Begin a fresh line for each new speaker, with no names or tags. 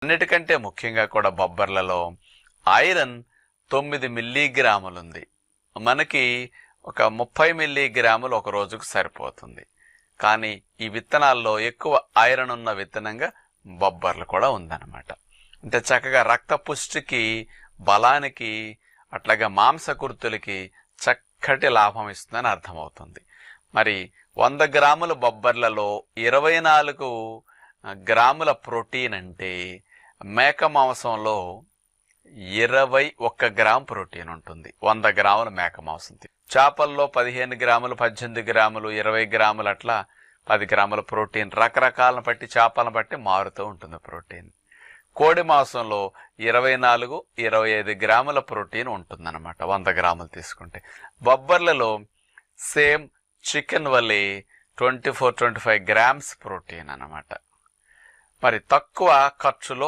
అన్నిటికంటే ముఖ్యంగా కూడా బొబ్బర్లలో ఐరన్ 9 మిల్లీగ్రాములు ఉంది. మనకి ఒక 30 మిల్లీగ్రాములు ఒక రోజుకు సరిపోతుంది. కానీ ఈ విత్తనాల్లో ఎక్కువ ఐరన్ ఉన్న విత్తనంగా బొబ్బర్లు కూడా ఉందన్నమాట. అంటే చక్కగా రక్త పుష్టికి, బలానికి, అట్లాగే మాంసకృతులకి చక్కటి లాభం ఇస్తుందని అర్థమవుతుంది. మరి 100 గ్రాముల బొబ్బర్లలో 24 గ్రాముల ప్రోటీన్ అంటే మేక మాంసంలో 21 గ్రాము ప్రోటీన్ ఉంటుంది 100 గ్రాముల మేక మాంసం. చేపల్లో 15 గ్రాములు, 18 గ్రాములు, 20 గ్రాములు, అట్లా 10 గ్రాముల ప్రోటీన్ రకరకాలను బట్టి, చేపలను బట్టి మారుతూ ఉంటుంది ప్రోటీన్. కోడి మాంసంలో 24, 25 గ్రాముల ప్రోటీన్ ఉంటుందన్నమాట 100 గ్రాములు తీసుకుంటే. బొబ్బర్లలో సేమ్ చికెన్ వల్లే 24-25 గ్రామ్స్ ప్రోటీన్ అన్నమాట. మరి తక్కువ ఖర్చులో